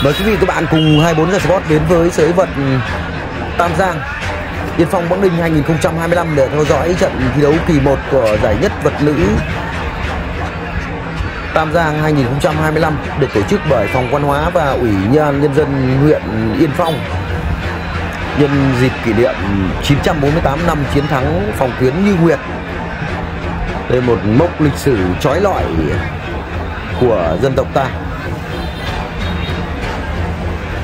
Mời quý vị các bạn cùng 24 giờ Sport đến với sới vật Tam Giang Yên Phong Bắc Ninh 2025 để theo dõi trận thi đấu kỳ 1 của giải nhất vật nữ Tam Giang 2025 được tổ chức bởi Phòng Văn hóa và Ủy ban Nhân dân huyện Yên Phong nhân dịp kỷ niệm 948 năm chiến thắng phòng tuyến Như Nguyệt. Đây là một mốc lịch sử chói lọi của dân tộc ta.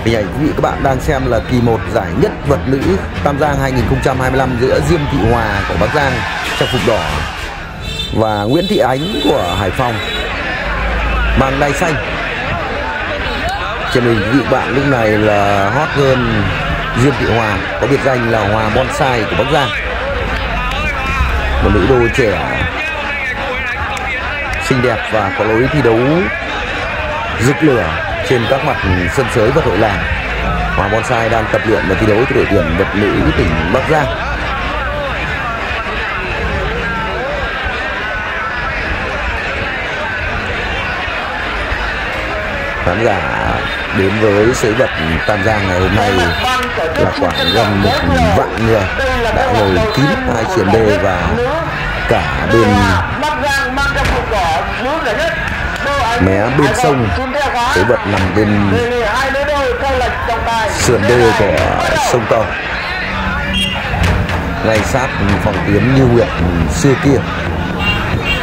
Hình ảnh quý vị các bạn đang xem là kỳ 1 giải nhất vật nữ Tam Giang 2025 giữa Diêm Thị Hòa của Bắc Giang trang phục đỏ và Nguyễn Thị Ánh của Hải Phòng mang đai xanh. Trên mình quý vị các bạn lúc này là hot hơn Diêm Thị Hòa, có biệt danh là Hòa Bonsai của Bắc Giang, một nữ đô trẻ xinh đẹp và có lối thi đấu rực lửa trên các mặt sân sới và hội làng. Hòa Bonsai đang tập luyện và thi đấu cho đội tuyển vật nữ tỉnh Bắc Giang. Khán giả đến với sới vật Tam Giang ngày hôm nay là khoảng gần 1 vạn người đã ngồi kín hai triển đê và cả bên mé bên sông. Sới vật nằm bên sườn đê của sông Cầu, ngay sát phòng tuyến Như Nguyệt xưa kia.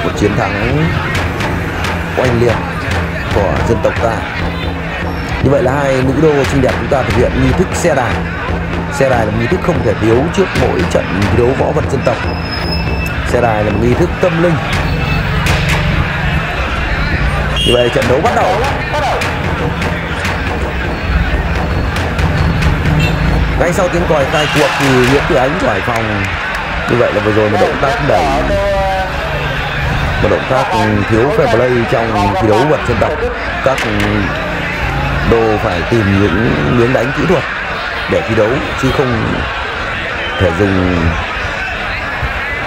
Một chiến thắng oanh liệt của dân tộc ta. Như vậy là hai nữ đô xinh đẹp chúng ta thực hiện nghi thức xe đài. Xe đài là một nghi thức không thể thiếu trước mỗi trận thi đấu võ vật dân tộc. Xe đài là một nghi thức tâm linh. Như vậy trận đấu bắt đầu. Ngay sau tiếng còi khai cuộc thì Nguyễn Thị Ánh của Hải Phòng, như vậy là vừa rồi một động tác đẩy, một động tác thiếu fair play trong thi đấu vật dân tộc. Các đô phải tìm những miếng đánh kỹ thuật để thi đấu chứ không thể dùng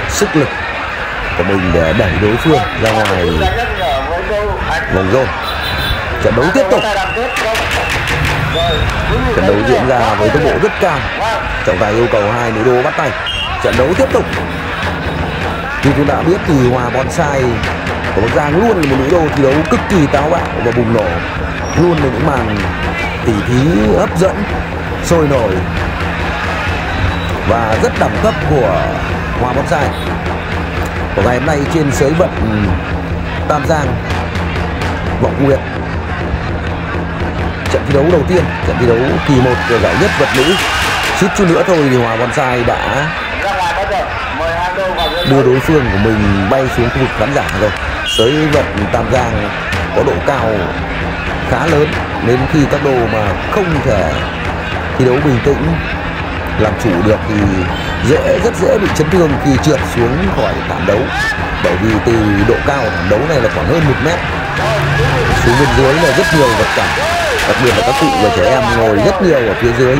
sức lực của mình để đẩy đối phương ra ngoài vòng rôn. Trận đấu tiếp tục. Trận đấu diễn ra với tốc độ rất cao. Trọng tài yêu cầu hai nữ đô bắt tay. Trận đấu tiếp tục. Như chúng ta biết thì Hòa Bonsai của Bắc Giang luôn là một nữ đô thi đấu cực kỳ táo bạo và bùng nổ, luôn là những màn tỉ thí hấp dẫn, sôi nổi và rất đẳng cấp của Hòa Bonsai. Của ngày hôm nay trên sới vật Tam Giang Vọng Nguyệt, trận thi đấu đầu tiên, trận thi đấu kỳ 1 của giải nhất vật nữ. Suýt chút nữa thôi thì Hòa Bonsai đã đưa đối phương của mình bay xuống khu vực khán giả rồi. Sới vật Tam Giang có độ cao khá lớn, nên khi các đô mà không thể thi đấu bình tĩnh làm chủ được thì rất dễ bị chấn thương khi trượt xuống khỏi thảm đấu. Bởi vì từ độ cao của thảm đấu này là khoảng hơn 1 mét, xuống bên dưới là rất nhiều vật cản, đặc biệt là các cụ và trẻ em ngồi rất nhiều ở phía dưới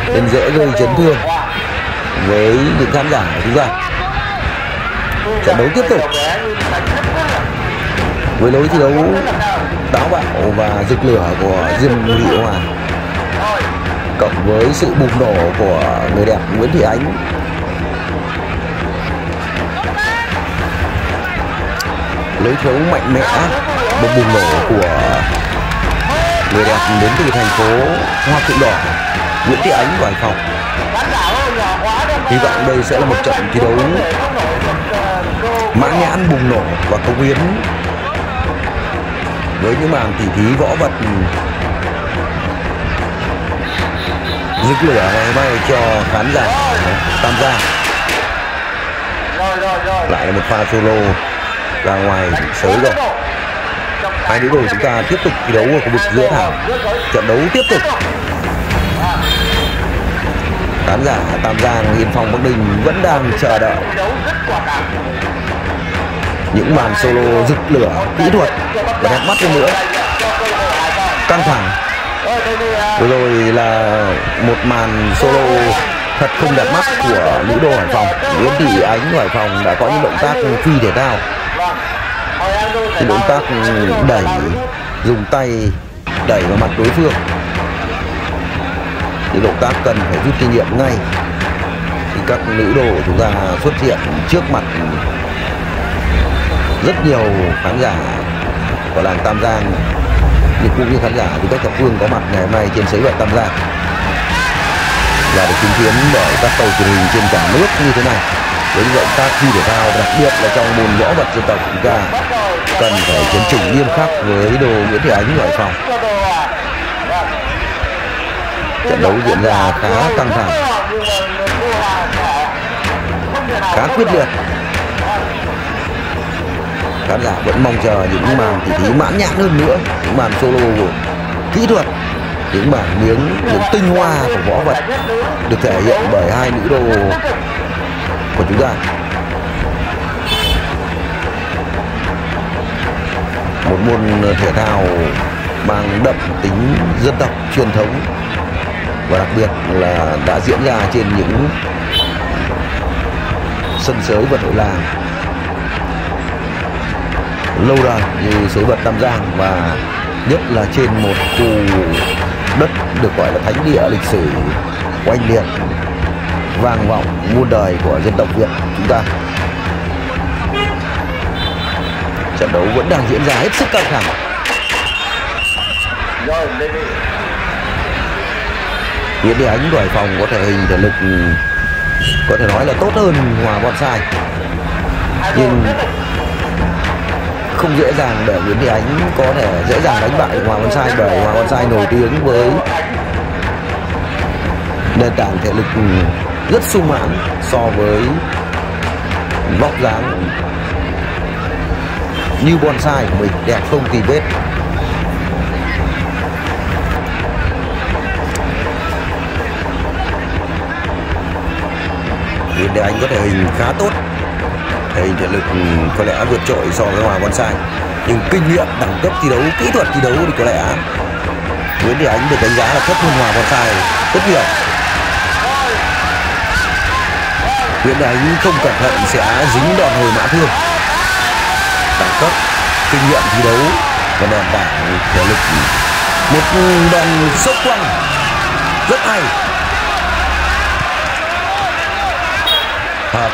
nên dễ gây chấn thương với những khán giả của chúng ta. Trận đấu tiếp tục với lối thi đấu táo bạo và rực lửa của Diêm Thị Hòa cộng với sự bùng nổ của người đẹp Nguyễn Thị Ánh. Lối thi đấu mạnh mẽ và bùng nổ của người đẹp đến từ thành phố Hoa Phượng Đỏ Nguyễn Thị Ánh của Hải Phòng. Hy vọng đây sẽ là một trận thi đấu mãn nhãn, bùng nổ và công hiến với những màn tỉ thí võ vật rực lửa ngày hôm nay cho khán giả Tam Giang. Lại là một pha solo ra ngoài sới rồi. Hai nữ đô chúng ta tiếp tục thi đấu ở khu vực giữa thảm. Trận đấu tiếp tục. Khán giả Tam Giang Yên Phong Bắc Ninh vẫn đang chờ đợi những màn solo rực lửa kỹ thuật và đẹp mắt hơn nữa, căng thẳng. Vừa rồi là một màn solo thật không đẹp mắt của nữ đô Hải Phòng. Nguyễn Thị Ánh của Hải Phòng đã có những động tác phi thể thao, những động tác đẩy, dùng tay đẩy vào mặt đối phương. những động tác cần phải rút kinh nghiệm ngay thì các nữ đồ của chúng ta xuất hiện trước mặt rất nhiều khán giả của làng Tam Giang, nhưng cũng như khán giả từ các thập phương có mặt ngày hôm nay trên sới bạc Tam Giang và được chứng kiến bởi các tàu truyền hình trên cả nước như thế này. Với những động tác thi thể thao, đặc biệt là trong môn võ vật dân tộc, chúng ta cần phải chấn chỉnh nghiêm khắc với đồ Nguyễn Thị Ánh của Hải Phòng. Trận đấu diễn ra khá căng thẳng, khá quyết liệt. Khán giả vẫn mong chờ những màn tỉ thí mãn nhãn hơn nữa, những màn solo kỹ thuật, những màn miếng, những tinh hoa của võ vật được thể hiện bởi hai nữ đô của chúng ta. Một môn thể thao mang đậm tính dân tộc truyền thống và đặc biệt là đã diễn ra trên những sân sới vật hội làng lâu đời như sới vật Tam Giang, và nhất là trên một khu đất được gọi là thánh địa lịch sử oanh liệt vang vọng muôn đời của dân tộc Việt chúng ta. Trận đấu vẫn đang diễn ra hết sức căng thẳng. Nguyễn Thị Ánh của Hải Phòng có thể hình thể lực có thể nói là tốt hơn Hòa Bonsai, nhưng không dễ dàng để Nguyễn Thị Ánh có thể dễ dàng đánh bại Hòa Bonsai, bởi Hòa Bonsai nổi tiếng với nền tảng thể lực rất sung mãn so với vóc dáng như Bonsai của mình, đẹp không tì vết. Nguyễn Thị Ánh có thể hình khá tốt, thể hình thể lực có lẽ vượt trội so với Hòa Bonsai, nhưng kinh nghiệm, đẳng cấp thi đấu, kỹ thuật thi đấu thì có lẽ Nguyễn Thị Ánh được đánh giá là thấp hơn Hòa Bonsai rất nhiều. Nguyễn Thị Ánh không cẩn thận sẽ dính đòn hồi mã thương. Đẳng cấp, kinh nghiệm thi đấu và nền tảng thể lực, một đòn sốc quăng rất hay.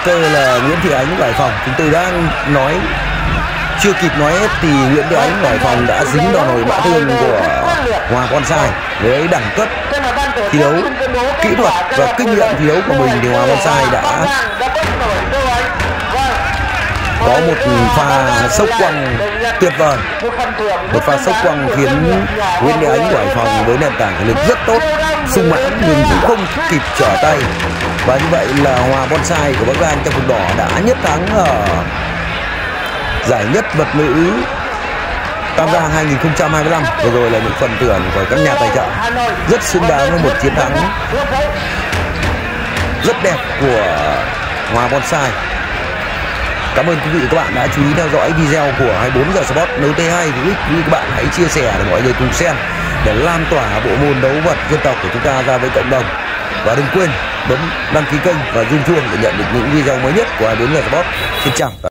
Cơ là Nguyễn Thị Ánh của Hải Phòng, chúng tôi đang nói chưa kịp nói hết thì Nguyễn Thị Ánh của Hải Phòng đã dính đòn hồi mã thương của Hòa Bonsai. Với đẳng cấp thi đấu, kỹ thuật và kinh nghiệm thi đấu của mình thì Hòa Bonsai đã có một pha sốc quăng tuyệt vời, một pha sốc quăng khiến Nguyễn Thị Ánh của Hải Phòng với nền tảng thể lực rất tốt, sung mãn nhưng cũng không kịp trở tay, và như vậy là Hòa Bonsai của Bắc Giang trong vùng đỏ đã nhất thắng ở giải nhất vật nữ Tam Giang 2025. Vừa rồi là những phần thưởng của các nhà tài trợ, rất xứng đáng với một chiến thắng rất đẹp của Hòa Bonsai. Cảm ơn quý vị và các bạn đã chú ý theo dõi video của 24 giờ Sport. Nếu thấy hay thì quý vị các bạn hãy chia sẻ để mọi người cùng xem, để lan tỏa bộ môn đấu vật dân tộc của chúng ta ra với cộng đồng. Và đừng quên bấm đăng ký kênh và rung chuông để nhận được những video mới nhất của 24 giờ Sport. Xin chào.